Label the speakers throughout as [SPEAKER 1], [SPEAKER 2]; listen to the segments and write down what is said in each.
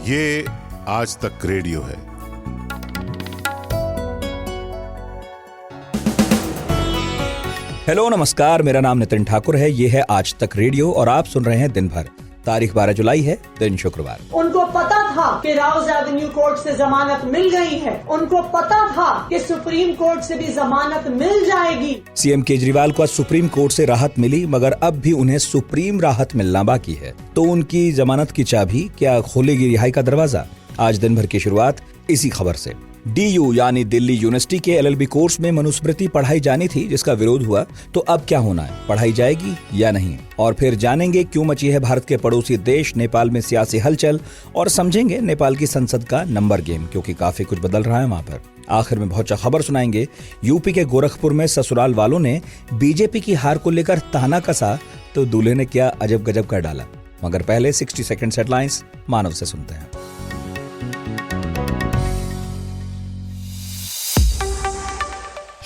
[SPEAKER 1] ये आज तक रेडियो है।
[SPEAKER 2] हेलो नमस्कार, मेरा नाम नितिन ठाकुर है। ये है आज तक रेडियो और आप सुन रहे हैं दिन भर। तारीख 12 जुलाई है, दिन शुक्रवार।
[SPEAKER 3] उनको पता था कि राउज एवेन्यू कोर्ट से जमानत मिल गई है। उनको पता था कि सुप्रीम कोर्ट से भी जमानत मिल जाएगी।
[SPEAKER 2] सीएम केजरीवाल को आज सुप्रीम कोर्ट से राहत मिली, मगर अब भी उन्हें सुप्रीम राहत मिलना बाकी है। तो उनकी जमानत की चाबी क्या खोलेगी रिहाई का दरवाजा? आज दिन भर की शुरुआत इसी खबर से। DU यानी दिल्ली यूनिवर्सिटी के LLB कोर्स में मनुस्मृति पढ़ाई जानी थी, जिसका विरोध हुआ। तो अब क्या होना है, पढ़ाई जाएगी या नहीं? और फिर जानेंगे क्यों मची है भारत के पड़ोसी देश नेपाल में सियासी हलचल, और समझेंगे नेपाल की संसद का नंबर गेम, क्योंकि काफी कुछ बदल रहा है वहां पर। आखिर में बहुत खबर सुनाएंगे। यूपी के गोरखपुर में ससुराल वालों ने बीजेपी की हार को लेकर ताना कसा, तो दूल्हे ने क्या अजब गजब कर डाला। मगर पहले 60 सेकंड हेडलाइंस मानव से सुनते हैं।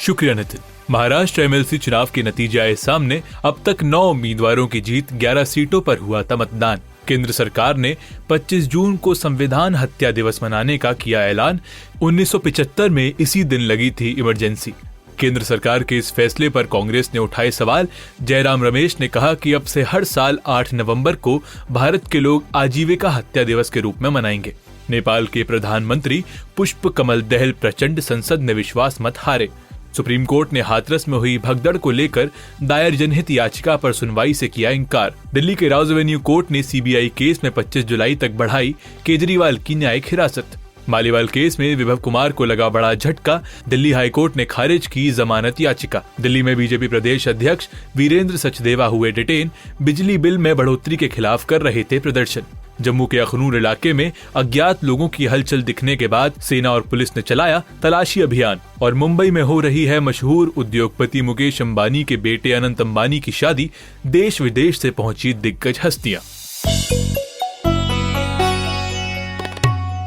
[SPEAKER 4] शुक्रिया नितिन। महाराष्ट्र MLC चुनाव के नतीजे आए सामने। अब तक 9 उम्मीदवारों की जीत, 11 सीटों पर हुआ था मतदान। केंद्र सरकार ने 25 जून को संविधान हत्या दिवस मनाने का किया ऐलान। 1975 में इसी दिन लगी थी इमरजेंसी। केंद्र सरकार के इस फैसले पर कांग्रेस ने उठाए सवाल। जयराम रमेश ने कहा कि अब से हर साल 8 नवंबर को भारत के लोग आजीविका हत्या दिवस के रूप में मनाएंगे। नेपाल के प्रधानमंत्री पुष्प कमल दहल प्रचंड संसद में विश्वास मत हारे। सुप्रीम कोर्ट ने हाथरस में हुई भगदड़ को लेकर दायर जनहित याचिका पर सुनवाई से किया इंकार। दिल्ली के राउज एवेन्यू कोर्ट ने CBI केस में 25 जुलाई तक बढ़ाई केजरीवाल की न्यायिक हिरासत। मालीवाल केस में विभव कुमार को लगा बड़ा झटका। दिल्ली हाई कोर्ट ने खारिज की जमानत याचिका। दिल्ली में बीजेपी प्रदेश अध्यक्ष वीरेंद्र सचदेवा हुए डिटेन। बिजली बिल में बढ़ोतरी के खिलाफ कर रहे थे प्रदर्शन। जम्मू के अखनूर इलाके में अज्ञात लोगों की हलचल दिखने के बाद सेना और पुलिस ने चलाया तलाशी अभियान। और मुंबई में हो रही है मशहूर उद्योगपति मुकेश अंबानी के बेटे अनंत अंबानी की शादी। देश विदेश से पहुंची दिग्गज हस्तियां।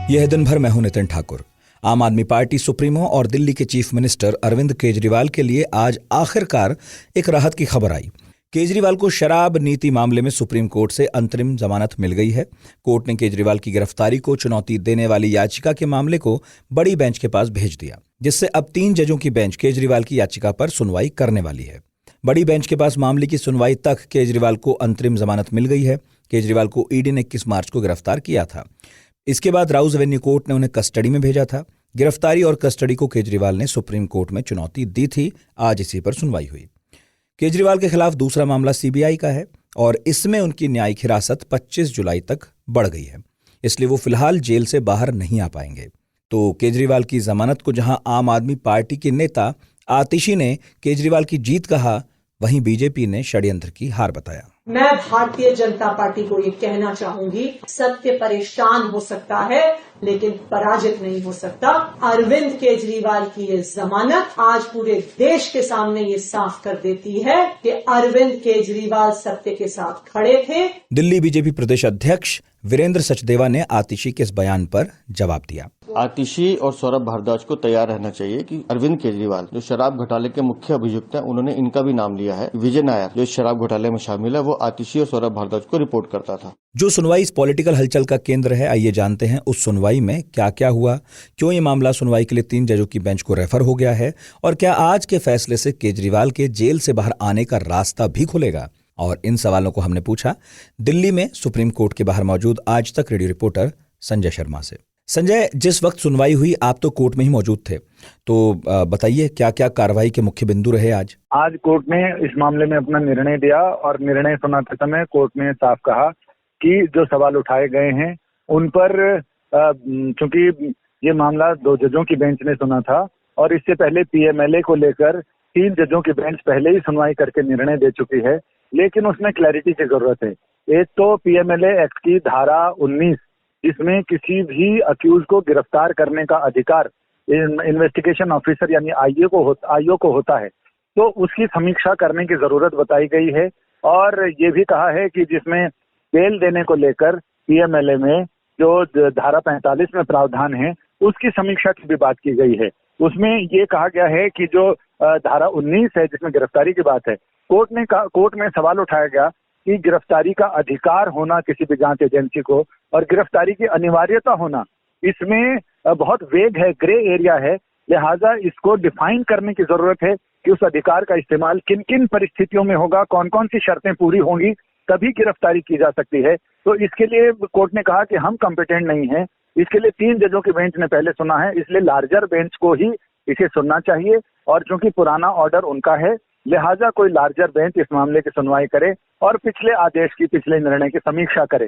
[SPEAKER 2] यह है दिन भर। मैं हूं नितिन ठाकुर। आम आदमी पार्टी सुप्रीमो और दिल्ली के चीफ मिनिस्टर अरविंद केजरीवाल के लिए आज आखिरकार एक राहत की खबर आई। केजरीवाल को शराब नीति मामले में सुप्रीम कोर्ट से अंतरिम जमानत मिल गई है। कोर्ट ने केजरीवाल की गिरफ्तारी को चुनौती देने वाली याचिका के मामले को बड़ी बेंच के पास भेज दिया, जिससे अब 3 जजों की बेंच केजरीवाल की याचिका पर सुनवाई करने वाली है। बड़ी बेंच के पास मामले की सुनवाई तक केजरीवाल को अंतरिम जमानत मिल गई है। केजरीवाल को ईडी ने 21 मार्च को गिरफ्तार किया था। इसके बाद राउज एवेन्यू कोर्ट ने उन्हें कस्टडी में भेजा था। गिरफ्तारी और कस्टडी को केजरीवाल ने सुप्रीम कोर्ट में चुनौती दी थी। आज इसी पर सुनवाई हुई। केजरीवाल के खिलाफ दूसरा मामला CBI का है और इसमें उनकी न्यायिक हिरासत 25 जुलाई तक बढ़ गई है, इसलिए वो फिलहाल जेल से बाहर नहीं आ पाएंगे। तो केजरीवाल की जमानत को जहां आम आदमी पार्टी के नेता आतिशी ने केजरीवाल की जीत कहा, वहीं बीजेपी ने षड्यंत्र की हार बताया।
[SPEAKER 3] मैं भारतीय जनता पार्टी को ये कहना चाहूंगी, सत्य परेशान हो सकता है लेकिन पराजित नहीं हो सकता। अरविंद केजरीवाल की ये जमानत आज पूरे देश के सामने ये साफ कर देती है कि अरविंद केजरीवाल सत्य के साथ खड़े थे।
[SPEAKER 2] दिल्ली बीजेपी प्रदेश अध्यक्ष वीरेंद्र सचदेवा ने आतिशी के इस बयान पर जवाब दिया।
[SPEAKER 5] आतिशी और सौरभ भारद्वाज को तैयार रहना चाहिए कि अरविंद केजरीवाल जो शराब घोटाले के मुख्य अभियुक्त हैं, उन्होंने इनका भी नाम लिया है। विजय नायर जो शराब घोटाले में शामिल है, वो आतिशी और सौरभ भारद्वाज को रिपोर्ट करता था।
[SPEAKER 2] जो सुनवाई इस पॉलिटिकल हलचल का केंद्र है, आइए जानते हैं उस सुनवाई में क्या क्या हुआ, क्यों ये मामला सुनवाई के लिए 3 जजों की बेंच को रेफर हो गया है, और क्या आज के फैसले से केजरीवाल के जेल से बाहर आने का रास्ता भी खुलेगा। और इन सवालों को हमने पूछा दिल्ली में सुप्रीम कोर्ट के बाहर मौजूद आज तक रेडियो रिपोर्टर संजय शर्मा से। संजय, जिस वक्त सुनवाई हुई आप तो कोर्ट में ही मौजूद थे, तो बताइए क्या क्या कार्रवाई के मुख्य बिंदु रहे आज?
[SPEAKER 6] आज कोर्ट ने इस मामले में अपना निर्णय दिया और निर्णय सुनाते समय कोर्ट ने साफ कहा कि जो सवाल उठाए गए हैं उन पर, चूंकि ये मामला 2 जजों की बेंच ने सुना था और इससे पहले PMLA को लेकर 3 जजों की बेंच पहले ही सुनवाई करके निर्णय दे चुकी है, लेकिन उसमें क्लैरिटी की जरूरत है। एक तो PMLA एक्ट की धारा 19, इसमें किसी भी अक्यूज को गिरफ्तार करने का अधिकार इन्वेस्टिगेशन ऑफिसर यानी IO को होता है, तो उसकी समीक्षा करने की जरूरत बताई गई है। और ये भी कहा है कि जिसमें बेल देने को लेकर PMLA में जो धारा 45 में प्रावधान है, उसकी समीक्षा की भी बात की गई है। उसमें ये कहा गया है कि जो धारा 19 है जिसमें गिरफ्तारी की बात है, कोर्ट में सवाल उठाया गया कि गिरफ्तारी का अधिकार होना किसी भी जांच एजेंसी को, और गिरफ्तारी की अनिवार्यता होना, इसमें बहुत वेग है, ग्रे एरिया है। लिहाजा इसको डिफाइन करने की जरूरत है कि उस अधिकार का इस्तेमाल किन किन परिस्थितियों में होगा, कौन कौन सी शर्तें पूरी होंगी, तभी गिरफ्तारी की जा सकती है। तो इसके लिए कोर्ट ने कहा कि हम कॉम्पिटेंट नहीं हैं। इसके लिए 3 जजों की बेंच ने पहले सुना है, इसलिए लार्जर बेंच को ही इसे सुनना चाहिए। और चूंकि पुराना ऑर्डर उनका है, लिहाजा कोई लार्जर बेंच इस मामले की सुनवाई करे और पिछले आदेश की, पिछले निर्णय की समीक्षा करे।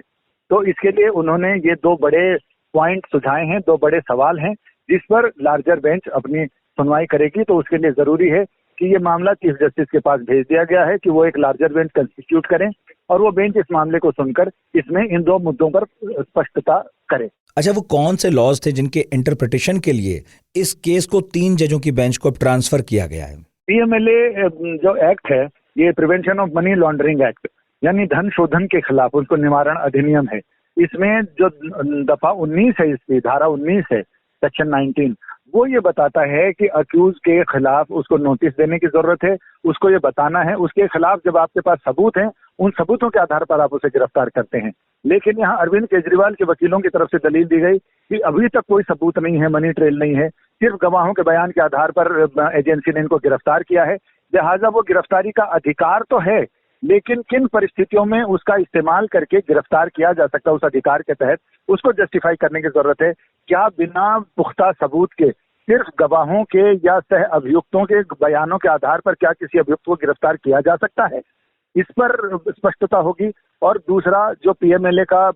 [SPEAKER 6] तो इसके लिए उन्होंने ये 2 बड़े पॉइंट सुझाए हैं, 2 बड़े सवाल हैं जिस पर लार्जर बेंच अपनी सुनवाई करेगी। तो उसके लिए जरूरी है कि ये मामला चीफ जस्टिस के पास भेज दिया गया है कि वो एक लार्जर बेंच कंस्टिट्यूट करें और वो बेंच इस मामले को सुनकर इसमें इन 2 मुद्दों पर स्पष्टता करे।
[SPEAKER 2] अच्छा, वो कौन से लॉज थे जिनके इंटरप्रिटेशन के लिए इस केस को 3 जजों की बेंच को ट्रांसफर किया गया है?
[SPEAKER 6] पीएमएलए जो एक्ट है, ये prevention of money laundering act, यानी धन शोधन के खिलाफ उसको निवारण अधिनियम है। इसमें जो दफा 19 है, इसकी धारा 19 है, सेक्शन 19, वो ये बताता है कि अक्यूज के खिलाफ उसको नोटिस देने की जरूरत है, उसको ये बताना है, उसके खिलाफ जब आपके पास सबूत हैं, उन सबूतों के आधार पर आप उसे गिरफ्तार करते हैं। लेकिन यहाँ अरविंद केजरीवाल के वकीलों की तरफ से दलील दी गई कि अभी तक कोई सबूत नहीं है, मनी ट्रेल नहीं है, सिर्फ गवाहों के बयान के आधार पर एजेंसी ने इनको गिरफ्तार किया है। लिहाजा वो गिरफ्तारी का अधिकार तो है, लेकिन किन परिस्थितियों में उसका इस्तेमाल करके गिरफ्तार किया जा सकता है उस अधिकार के तहत, उसको जस्टिफाई करने की जरूरत है। क्या बिना पुख्ता सबूत के, सिर्फ गवाहों के या सह अभियुक्तों के बयानों के आधार पर क्या किसी अभियुक्त को गिरफ्तार किया जा सकता है? इस पर स्पष्टता होगी। और दूसरा, जो पीएमएलए का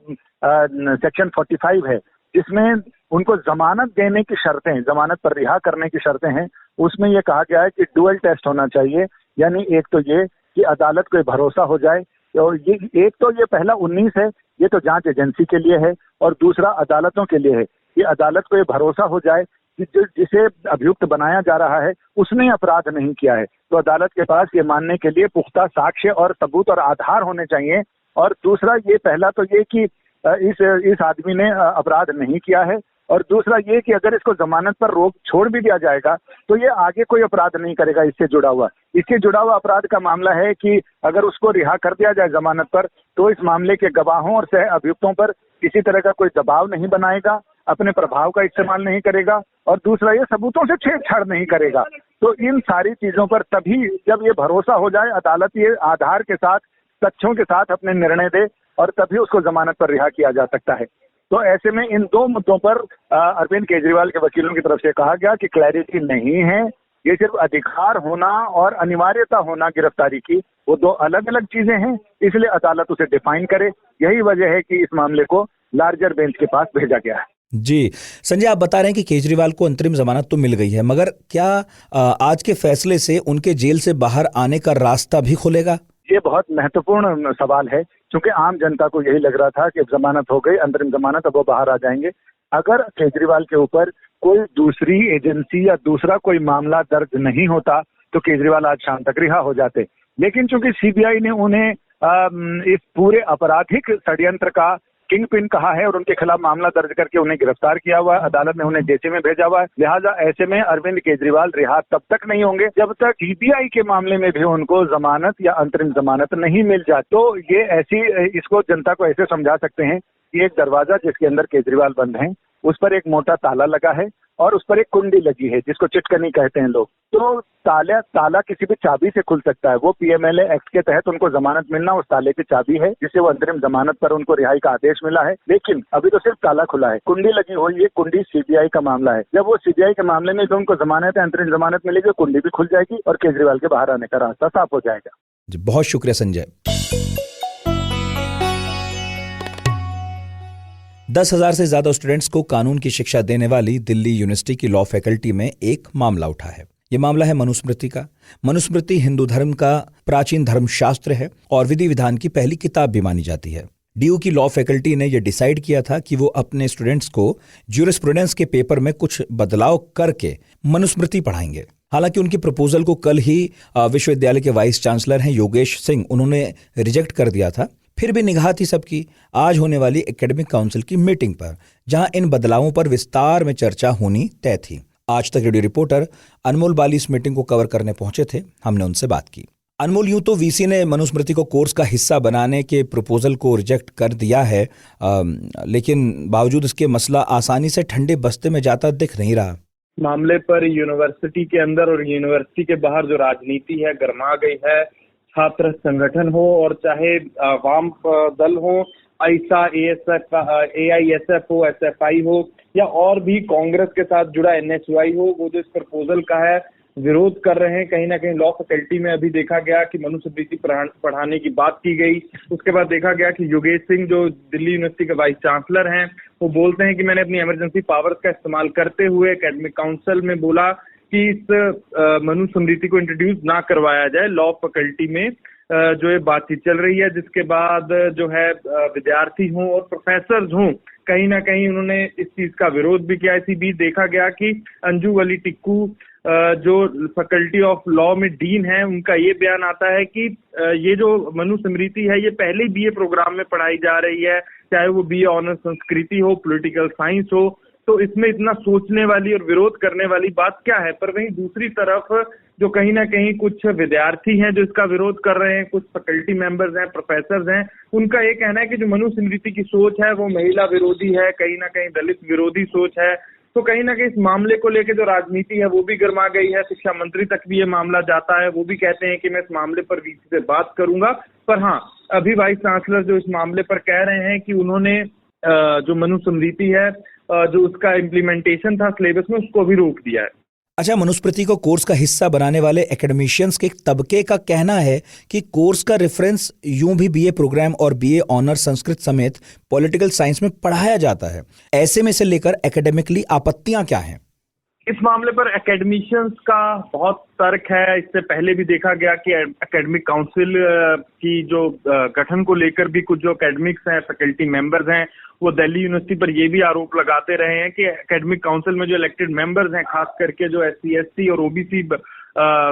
[SPEAKER 6] सेक्शन 45 है, जिसमें उनको जमानत देने की शर्तें, जमानत पर रिहा करने की शर्तें हैं, उसमें यह कहा गया है कि डुअल टेस्ट होना चाहिए। यानी एक तो ये कि अदालत को भरोसा हो जाए, और ये एक तो ये पहला 19 है, ये तो जांच एजेंसी के लिए है, और दूसरा अदालतों के लिए है कि अदालत को ये भरोसा हो जाए कि जिसे अभियुक्त बनाया जा रहा है उसने अपराध नहीं किया है। तो अदालत के पास ये मानने के लिए पुख्ता साक्ष्य और सबूत और आधार होने चाहिए। और दूसरा, ये पहला तो ये कि इस आदमी ने अपराध नहीं किया है, और दूसरा ये कि अगर इसको जमानत पर रोक छोड़ भी दिया जाएगा तो ये आगे कोई अपराध नहीं करेगा इससे जुड़ा हुआ। इससे जुड़ा हुआ अपराध का मामला है कि अगर उसको रिहा कर दिया जाए जमानत पर, तो इस मामले के गवाहों और सह अभियुक्तों पर किसी तरह का कोई दबाव नहीं बनाएगा, अपने प्रभाव का इस्तेमाल नहीं करेगा, और दूसरा ये सबूतों से छेड़छाड़ नहीं करेगा। तो इन सारी चीजों पर तभी जब ये भरोसा हो जाए, अदालत ये आधार के साथ, तथ्यों के साथ अपने निर्णय दे, और तभी उसको जमानत पर रिहा किया जा सकता है। तो ऐसे में इन 2 मुद्दों पर अरविंद केजरीवाल के वकीलों की तरफ से कहा गया कि क्लैरिटी नहीं है। ये सिर्फ अधिकार होना और अनिवार्यता होना गिरफ्तारी की, वो 2 अलग अलग चीजें हैं, इसलिए अदालत उसे डिफाइन करे। यही वजह है कि इस मामले को लार्जर बेंच के पास भेजा गया है।
[SPEAKER 2] जी संजय, आप बता रहे हैं कि केजरीवाल को अंतरिम जमानत तो मिल गई है, मगर क्या आज के फैसले से उनके जेल से बाहर आने का रास्ता भी खुलेगा?
[SPEAKER 6] ये बहुत महत्वपूर्ण सवाल है, क्योंकि आम जनता को यही लग रहा था कि जमानत हो गई, अंतरिम जमानत, अब वो बाहर आ जाएंगे। अगर केजरीवाल के ऊपर कोई दूसरी एजेंसी या दूसरा कोई मामला दर्ज नहीं होता तो केजरीवाल आज शाम तक रिहा हो जाते। लेकिन चूंकि सीबीआई ने उन्हें इस पूरे आपराधिक षड्यंत्र का किंग पिन कहा है और उनके खिलाफ मामला दर्ज करके उन्हें गिरफ्तार किया हुआ है, अदालत ने उन्हें जेल में भेजा हुआ है, लिहाजा ऐसे में अरविंद केजरीवाल रिहा तब तक नहीं होंगे जब तक सीबीआई के मामले में भी उनको जमानत या अंतरिम जमानत नहीं मिल जाए। तो ये इसको जनता को ऐसे समझा सकते हैं कि एक दरवाजा जिसके अंदर केजरीवाल बंद हैं, उस पर एक मोटा ताला लगा है और उस पर एक कुंडी लगी है जिसको चिटकनी कहते हैं लोग। तो ताला किसी भी चाबी से खुल सकता है। वो पीएमएलए एक्ट के तहत उनको जमानत मिलना उस ताले की चाबी है, जिससे वो अंतरिम जमानत पर उनको रिहाई का आदेश मिला है। लेकिन अभी तो सिर्फ ताला खुला है, कुंडी लगी हुई है। कुंडी सीबीआई का मामला है। जब वो सीबीआई के मामले में जो उनको जमानत है, अंतरिम जमानत मिलेगी, कुंडी भी खुल जाएगी और केजरीवाल के बाहर आने का रास्ता साफ हो जाएगा।
[SPEAKER 2] जी, बहुत शुक्रिया संजय। 10,000 से ज्यादा स्टूडेंट्स को कानून की शिक्षा देने वाली दिल्ली यूनिवर्सिटी की लॉ फैकल्टी में एक मामला उठा है। ये मामला है मनुस्मृति का। मनुस्मृति हिंदू धर्म का प्राचीन धर्मशास्त्र है और विधि विधान की पहली किताब भी मानी जाती है। डीयू की लॉ फैकल्टी ने यह डिसाइड किया था कि वो अपने स्टूडेंट्स को ज्यूरिस्प्रूडेंस के पेपर में कुछ बदलाव करके मनुस्मृति पढ़ाएंगे। हालांकि उनकी प्रपोजल को कल ही विश्वविद्यालय के वाइस चांसलर हैं योगेश सिंह, उन्होंने रिजेक्ट कर दिया था। फिर भी निगाह थी सबकी आज होने वाली एकेडमिक काउंसिल की मीटिंग पर, जहां इन बदलावों पर विस्तार में चर्चा होनी तय थी। आज तक रेडियो रिपोर्टर अनमोल बाली इस मीटिंग को कवर करने पहुंचे थे। हमने उनसे बात की। अनमोल, यूं तो वीसी ने मनुस्मृति को कोर्स का हिस्सा बनाने के प्रपोजल को रिजेक्ट कर दिया है, लेकिन बावजूद इसके मसला आसानी से ठंडे बस्ते में जाता दिख नहीं रहा।
[SPEAKER 6] मामले पर यूनिवर्सिटी के अंदर और यूनिवर्सिटी के बाहर जो राजनीति है गरमा गई है। छात्र संगठन हो और चाहे वाम दल हो, ऐसा AISF हो, SFI हो या और भी कांग्रेस के साथ जुड़ा NSY हो, वो जो इस प्रपोजल का है विरोध कर रहे हैं। कहीं ना कहीं लॉ फैकल्टी में अभी देखा गया कि मनुस्मृति पढ़ाने की बात की गई। उसके बाद देखा गया कि योगेश सिंह जो दिल्ली यूनिवर्सिटी के वाइस चांसलर हैं, वो बोलते हैं कि मैंने अपनी इमरजेंसी पावर्स का इस्तेमाल करते हुए एकेडमिक काउंसिल में बोला कि इस मनुस्मृति को इंट्रोड्यूस ना करवाया जाए। लॉ फैकल्टी में जो ये बातचीत चल रही है, जिसके बाद जो है विद्यार्थी हों और प्रोफेसर हों, कहीं ना कहीं उन्होंने इस चीज का विरोध भी किया। इसी बीच देखा गया कि अंजू वली टिक्कू जो फैकल्टी ऑफ लॉ में डीन है, उनका ये बयान आता है कि ये जो मनुस्मृति है ये पहले BA प्रोग्राम में पढ़ाई जा रही है, चाहे वो BA ऑनर्स संस्कृति हो, पॉलिटिकल साइंस हो, तो इसमें इतना सोचने वाली और विरोध करने वाली बात क्या है। पर वहीं दूसरी तरफ जो कहीं ना कहीं कुछ विद्यार्थी हैं जो इसका विरोध कर रहे हैं, कुछ फैकल्टी मेंबर्स हैं, प्रोफेसर्स हैं, उनका ये कहना है कि जो मनुस्मृति की सोच है वो महिला विरोधी है, कहीं ना कहीं दलित विरोधी सोच है। तो कहीं ना कहीं इस मामले को लेकर जो राजनीति है वो भी गर्मा गई है। शिक्षा मंत्री तक भी ये मामला जाता है, वो भी कहते हैं कि मैं इस मामले पर वीसी से बात करूंगा। पर हाँ, अभी वाइस चांसलर जो इस मामले पर कह रहे हैं कि उन्होंने जो मनुस्मृति है जो उसका इम्प्लीमेंटेशन था सिलेबस में, उसको भी रोक दिया है।
[SPEAKER 2] अच्छा, मनुस्मृति को कोर्स का हिस्सा बनाने वाले एकेडमिशियंस के एक तबके का कहना है कि कोर्स का रेफरेंस यूं भी BA प्रोग्राम और BA ऑनर्स संस्कृत समेत पॉलिटिकल साइंस में पढ़ाया जाता है। ऐसे में से लेकर एकेडमिकली आपत्तियां क्या हैं?
[SPEAKER 6] इस मामले पर एकेडमिशियंस का बहुत तर्क है। इससे पहले भी देखा गया कि एकेडमिक काउंसिल की जो गठन को लेकर भी कुछ जो एकेडमिक्स हैं, फैकल्टी मेंबर्स हैं, वो दिल्ली यूनिवर्सिटी पर ये भी आरोप लगाते रहे हैं कि एकेडमिक काउंसिल में जो इलेक्टेड मेंबर्स हैं, खास करके जो SC ST और OBC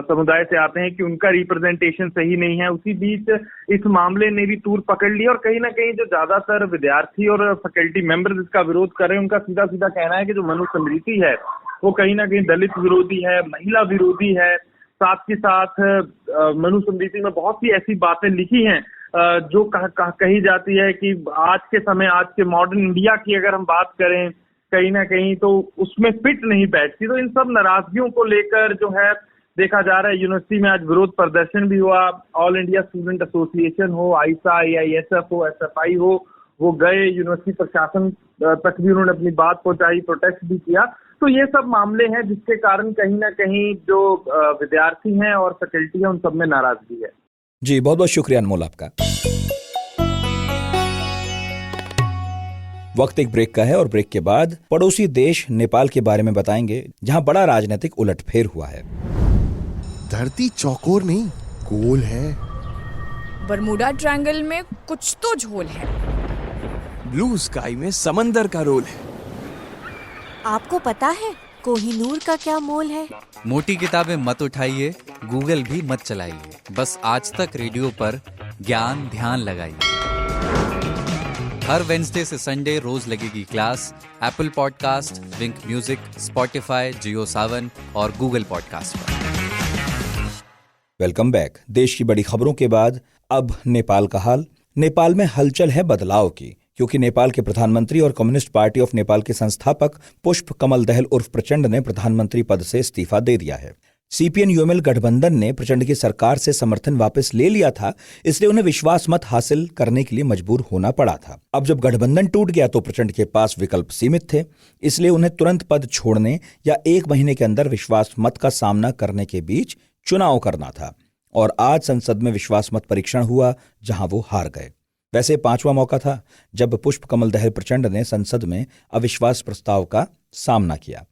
[SPEAKER 6] समुदाय से आते हैं, कि उनका रिप्रेजेंटेशन सही नहीं है। उसी बीच इस मामले ने भी तूर पकड़ ली और कहीं ना कहीं जो ज्यादातर विद्यार्थी और फैकल्टी मेंबर्स इसका विरोध कर रहे हैं, उनका सीधा सीधा कहना है कि जो मनुस्मृति है वो कहीं ना कहीं दलित विरोधी है, महिला विरोधी है। साथ ही साथ मनुस्मृति में बहुत सी ऐसी बातें लिखी हैं जो कही जाती है कि आज के समय, आज के मॉडर्न इंडिया की अगर हम बात करें, कहीं ना कहीं तो उसमें फिट नहीं बैठती। तो इन सब नाराजगियों को लेकर जो है देखा जा रहा है, यूनिवर्सिटी में आज विरोध प्रदर्शन भी हुआ। ऑल इंडिया स्टूडेंट एसोसिएशन हो, आईसा, AISF हो, SFI हो, वो गए, यूनिवर्सिटी प्रशासन तक भी उन्होंने अपनी बात पहुंचाई, प्रोटेस्ट भी किया। तो ये सब मामले हैं जिसके कारण कहीं ना कहीं जो विद्यार्थी हैं और फैकल्टी है, उन सब में नाराजगी है।
[SPEAKER 2] जी, बहुत बहुत शुक्रिया अनमोल आपका। वक्त एक ब्रेक का है और ब्रेक के बाद पड़ोसी देश नेपाल के बारे में बताएंगे, जहां बड़ा राजनीतिक उलटफेर हुआ है।
[SPEAKER 1] धरती चौकोर नहीं, गोल है।
[SPEAKER 7] बरमूडा ट्रायंगल में कुछ तो झोल है।
[SPEAKER 8] ब्लू स्काई में समंदर का रोल है।
[SPEAKER 9] आपको पता है कोहिनूर का क्या मोल है?
[SPEAKER 10] मोटी किताबें मत उठाइए, गूगल भी मत चलाइए, बस आज तक रेडियो पर ज्ञान ध्यान लगाइए। हर वेडनेसडे से संडे रोज लगेगी क्लास एप्पल पॉडकास्ट, विंक म्यूजिक, स्पॉटिफाई, जियो सावन और गूगल पॉडकास्ट पर।
[SPEAKER 2] Welcome back. देश की बड़ी खबरों के बाद अब नेपाल का हाल। नेपाल में हलचल है बदलाव की, क्योंकि नेपाल के प्रधानमंत्री और कम्युनिस्ट पार्टी ऑफ नेपाल के संस्थापक पुष्प कमल दहल उर्फ प्रचंड ने प्रधानमंत्री पद से इस्तीफा दे दिया है। CPN-UML गठबंधन ने प्रचंड की सरकार से समर्थन वापस ले लिया था, इसलिए उन्हें विश्वास मत हासिल करने के लिए मजबूर होना पड़ा था। अब जब गठबंधन टूट गया तो प्रचंड के पास विकल्प सीमित थे, इसलिए उन्हें तुरंत पद छोड़ने या 1 महीने के अंदर विश्वास मत का सामना करने के बीच चुनाव करना था। और आज संसद में विश्वास मत परीक्षण हुआ, जहां वो हार गए। वैसे 5वां मौका था जब पुष्प कमल दहल प्रचंड ने संसद में अविश्वास प्रस्ताव का सामना किया।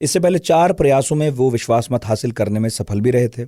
[SPEAKER 2] इससे पहले 4 प्रयासों में वो विश्वास मत हासिल करने में सफल भी रहे थे।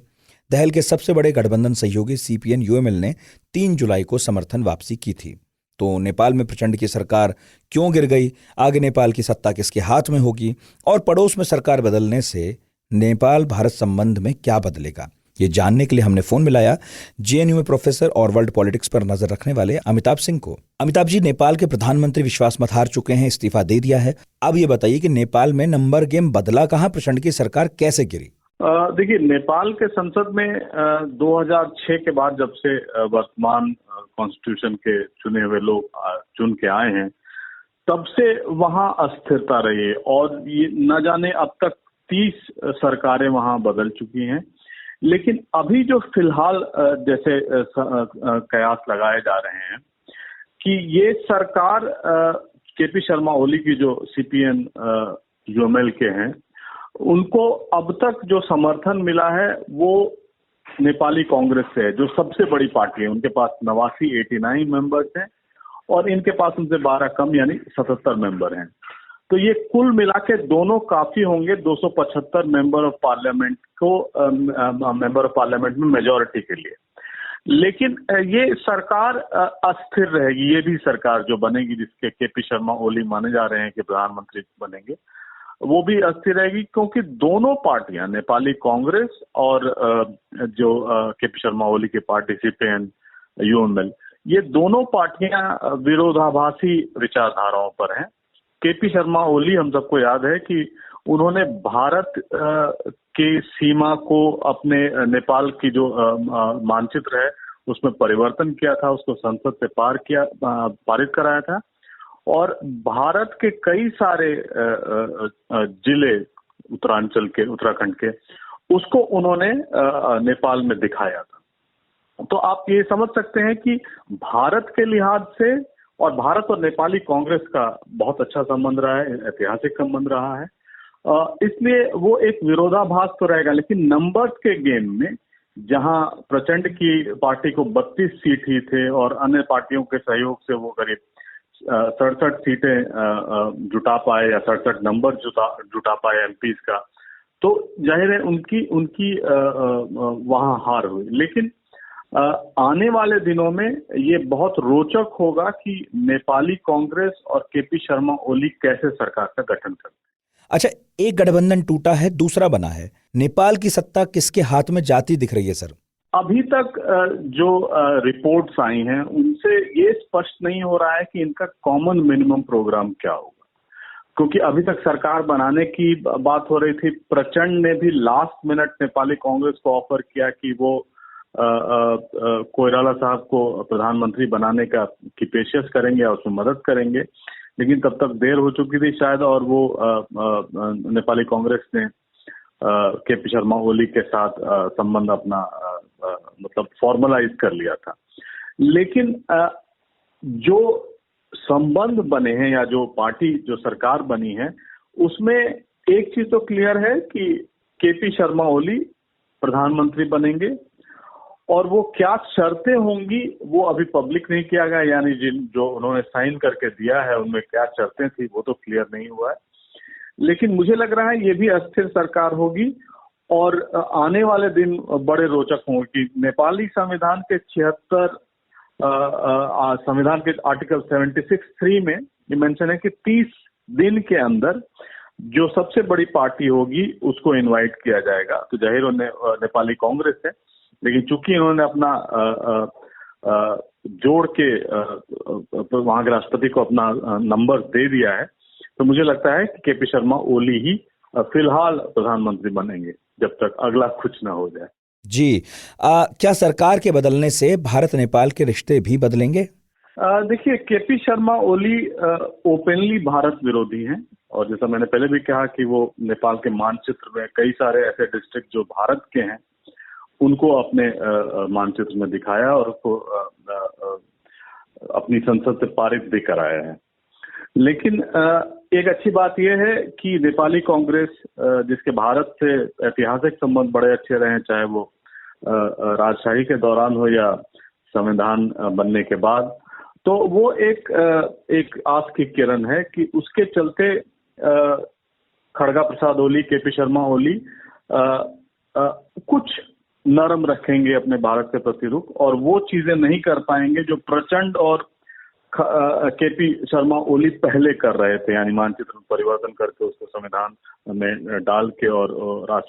[SPEAKER 2] दहल के सबसे बड़े गठबंधन सहयोगी CPN-UML ने 3 जुलाई को समर्थन वापसी की थी। तो नेपाल में प्रचंड की सरकार क्यों गिर गई, आगे नेपाल की सत्ता किसके हाथ में होगी और पड़ोस में सरकार बदलने से नेपाल भारत संबंध में क्या बदलेगा, ये जानने के लिए हमने फोन मिलाया JNU में प्रोफेसर और वर्ल्ड पॉलिटिक्स पर नजर रखने वाले अमिताभ सिंह को। अमिताभ जी, नेपाल के प्रधानमंत्री विश्वास मत हार चुके हैं, इस्तीफा दे दिया है। अब ये बताइए कि नेपाल में नंबर गेम बदला कहां, प्रचंड की सरकार कैसे गिरी?
[SPEAKER 11] देखिए, नेपाल के संसद में 2006 के बाद जब से वर्तमान कॉन्स्टिट्यूशन के चुने हुए लोग चुन के आए हैं, तब से वहां अस्थिरता रही है और ये न जाने अब तक 30 सरकारें वहां बदल चुकी हैं। लेकिन अभी जो फिलहाल जैसे कयास लगाए जा रहे हैं कि ये सरकार केपी शर्मा ओली की जो सीपीएन यूएमएल के हैं, उनको अब तक जो समर्थन मिला है वो नेपाली कांग्रेस से है, जो सबसे बड़ी पार्टी है। उनके पास 89 मेंबर्स हैं और इनके पास उनसे 12 कम यानी 77 मेंबर हैं। तो ये कुल मिला के दोनों काफी होंगे 275 मेंबर ऑफ पार्लियामेंट में मेजोरिटी के लिए। लेकिन ये सरकार अस्थिर रहेगी, ये भी सरकार जो बनेगी जिसके केपी शर्मा ओली माने जा रहे हैं कि प्रधानमंत्री बनेंगे, वो भी अस्थिर रहेगी, क्योंकि दोनों पार्टियां, नेपाली कांग्रेस और जो केपी शर्मा ओली की पार्टी सीपीएन यूएमएल, ये दोनों पार्टियां विरोधाभासी विचारधाराओं पर हैं। केपी शर्मा ओली, हम सबको याद है कि उन्होंने भारत की सीमा को अपने नेपाल की जो मानचित्र है उसमें परिवर्तन किया था, उसको संसद से पारित कराया था और भारत के कई सारे जिले उत्तराखंड के, उसको उन्होंने नेपाल में दिखाया था। तो आप ये समझ सकते हैं कि भारत के लिहाज से और भारत और नेपाली कांग्रेस का बहुत अच्छा संबंध रहा है, ऐतिहासिक संबंध रहा है, इसलिए वो एक विरोधाभास तो रहेगा। लेकिन नंबर्स के गेम में जहां प्रचंड की पार्टी को 32 सीट ही थे और अन्य पार्टियों के सहयोग से वो करीब 67 सीटें जुटा पाए या 67 नंबर जुटा पाए एमपीज का, तो जाहिर है उनकी वहां हार हुई। लेकिन आने वाले दिनों में ये बहुत रोचक होगा कि नेपाली कांग्रेस और केपी शर्मा ओली कैसे सरकार का गठन करते हैं।
[SPEAKER 2] अच्छा, एक गठबंधन टूटा है, दूसरा बना है, नेपाल की सत्ता किसके हाथ में जाती दिख रही है सर?
[SPEAKER 11] अभी तक जो रिपोर्ट्स आई हैं उनसे ये स्पष्ट नहीं हो रहा है कि इनका कॉमन मिनिमम प्रोग्राम क्या होगा, क्योंकि अभी तक सरकार बनाने की बात हो रही थी। प्रचंड ने भी लास्ट मिनट नेपाली कांग्रेस को ऑफर किया कि वो कोइराला साहब को प्रधानमंत्री बनाने की पेशकश करेंगे और उसमें मदद करेंगे, लेकिन तब तक देर हो चुकी थी शायद, और वो नेपाली कांग्रेस ने केपी शर्मा ओली के साथ संबंध अपना मतलब फॉर्मलाइज कर लिया था। लेकिन जो संबंध बने हैं या जो पार्टी, जो सरकार बनी है, उसमें एक चीज तो क्लियर है कि केपी शर्मा ओली प्रधानमंत्री बनेंगे और वो क्या शर्तें होंगी वो अभी पब्लिक नहीं किया गया, यानी जो उन्होंने साइन करके दिया है उनमें क्या शर्तें थी वो तो क्लियर नहीं हुआ है। लेकिन मुझे लग रहा है ये भी अस्थिर सरकार होगी और आने वाले दिन बड़े रोचक होंगे कि नेपाली संविधान के 76 संविधान के आर्टिकल 76(3) में ये मेंशन है कि 30 दिन के अंदर जो सबसे बड़ी पार्टी होगी उसको इनवाइट किया जाएगा। तो जाहिर नेपाली कांग्रेस है, लेकिन चूंकि इन्होंने अपना जोड़ के वहां के राष्ट्रपति को अपना नंबर दे दिया है, तो मुझे लगता है कि केपी शर्मा ओली ही फिलहाल प्रधानमंत्री बनेंगे जब तक अगला कुछ ना हो जाए।
[SPEAKER 2] जी, क्या सरकार के बदलने से भारत नेपाल के रिश्ते भी बदलेंगे?
[SPEAKER 11] देखिए, केपी शर्मा ओली ओपनली भारत विरोधी हैं और जैसा मैंने पहले भी कहा कि वो नेपाल के मानचित्र में कई सारे ऐसे डिस्ट्रिक्ट जो भारत के हैं उनको अपने मानचित्र में दिखाया और उसको अपनी संसद से पारित भी कराया है। लेकिन एक अच्छी बात यह है कि नेपाली कांग्रेस, जिसके भारत से ऐतिहासिक संबंध बड़े अच्छे रहे, चाहे वो राजशाही के दौरान हो या संविधान बनने के बाद, तो वो एक आस की किरण है कि उसके चलते खड़गा प्रसाद ओली, केपी शर्मा ओली कुछ नरम रखेंगे अपने भारत के प्रति रुख और वो चीजें नहीं कर पाएंगे जो प्रचंड और केपी शर्मा ओली पहले कर रहे थे, यानी मानचित्र परिवर्तन करके उसको संविधान में डाल के और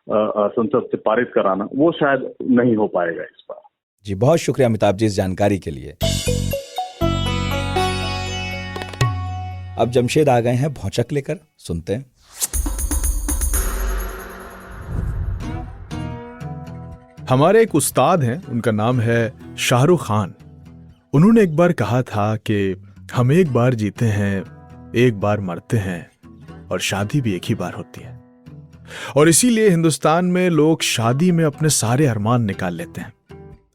[SPEAKER 11] संसद से पारित कराना, वो शायद नहीं हो पाएगा इस बार।
[SPEAKER 2] जी, बहुत शुक्रिया अमिताभ जी इस जानकारी के लिए। अब जमशेद आ गए हैं भौचक लेकर, सुनते हैं।
[SPEAKER 12] हमारे एक उस्ताद हैं, उनका नाम है शाहरुख खान। उन्होंने एक बार कहा था कि हम एक बार जीते हैं, एक बार मरते हैं और शादी भी एक ही बार होती है। और इसीलिए हिंदुस्तान में लोग शादी में अपने सारे अरमान निकाल लेते हैं।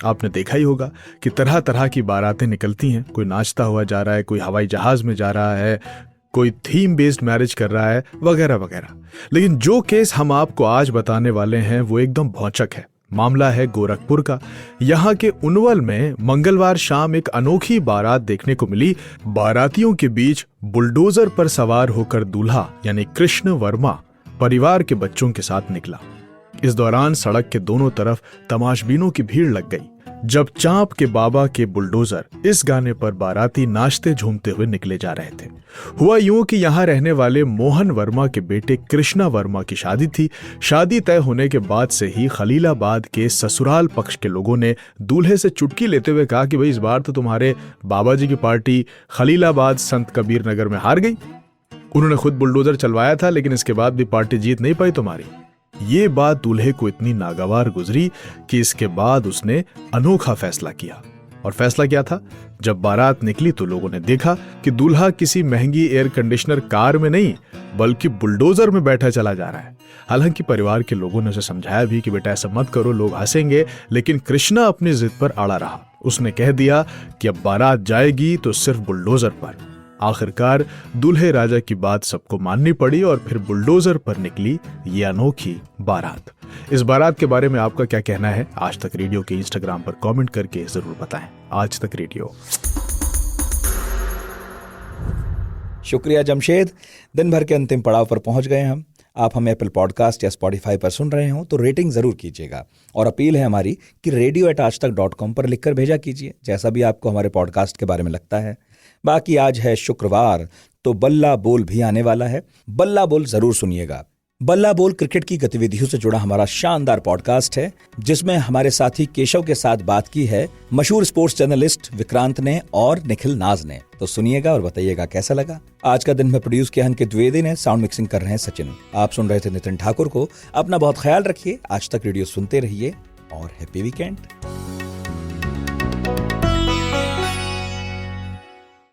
[SPEAKER 12] आपने देखा ही होगा कि तरह तरह की बारातें निकलती हैं। कोई नाचता हुआ जा रहा है, कोई हवाई जहाज में जा रहा है, कोई थीम बेस्ड मैरिज कर रहा है, वगैरह वगैरह। लेकिन जो केस हम आपको आज बताने वाले हैं वो एकदम भौचक है। मामला है गोरखपुर का। यहाँ के उनवल में मंगलवार शाम एक अनोखी बारात देखने को मिली। बारातियों के बीच बुलडोजर पर सवार होकर दूल्हा यानी कृष्ण वर्मा परिवार के बच्चों के साथ निकला। इस दौरान सड़क के दोनों तरफ तमाशबीनों की भीड़ लग गई जब चांप के बाबा के बुलडोजर इस गाने पर बाराती नाचते झूमते हुए निकले जा रहे थे। हुआ यूं कि यहाँ रहने वाले मोहन वर्मा के बेटे कृष्णा वर्मा की शादी थी। शादी तय होने के बाद से ही खलीलाबाद के ससुराल पक्ष के लोगों ने दूल्हे से चुटकी लेते हुए कहा कि भाई इस बार तो तुम्हारे बाबा जी की पार्टी खलीलाबाद संत कबीर नगर में हार गई। उन्होंने खुद बुलडोजर चलवाया था, लेकिन इसके बाद भी पार्टी जीत नहीं पाई तुम्हारी। ये बात दूल्हे को इतनी नागवार गुजरी कि इसके बाद उसने अनोखा फैसला किया। और फैसला क्या था? जब बारात निकली तो लोगों ने देखा कि दूल्हा किसी महंगी एयर कंडीशनर कार में नहीं बल्कि बुलडोजर में बैठा चला जा रहा है। हालांकि परिवार के लोगों ने उसे समझाया भी कि बेटा ऐसा मत करो, लोग हंसेंगे, लेकिन कृष्णा अपनी जिद पर अड़ा रहा। उसने कह दिया कि अब बारात जाएगी तो सिर्फ बुलडोजर पर। आखिरकार दूल्हे राजा की बात सबको माननी पड़ी और फिर बुलडोजर पर निकली ये अनोखी बारात। इस बारात के बारे में आपका क्या कहना है? आज तक रेडियो के इंस्टाग्राम पर कमेंट करके जरूर बताएं। आज तक रेडियो।
[SPEAKER 2] शुक्रिया जमशेद। दिन भर के अंतिम पड़ाव पर पहुंच गए हम। आप हमें एप्पल पॉडकास्ट या स्पॉटिफाई पर सुन रहे हो तो रेटिंग जरूर कीजिएगा। और अपील है हमारी कि radio@aajtak.com पर लिखकर भेजा कीजिए जैसा भी आपको हमारे पॉडकास्ट के बारे में लगता है। बाकी आज है शुक्रवार तो बल्ला बोल भी आने वाला है। बल्ला बोल जरूर सुनिएगा। बल्ला बोल क्रिकेट की गतिविधियों से जुड़ा हमारा शानदार पॉडकास्ट है जिसमें हमारे साथी केशव के साथ बात की है मशहूर स्पोर्ट्स जर्नलिस्ट विक्रांत ने और निखिल नाज ने। तो सुनिएगा और बताइएगा कैसा लगा। आज का दिन में प्रोड्यूस किया अंकित द्विवेदी ने, साउंड मिक्सिंग कर रहे हैं सचिन। आप सुन रहे थे नितिन ठाकुर को। अपना बहुत ख्याल रखिए। आज तक रेडियो सुनते रहिए और हैप्पी वीकेंड।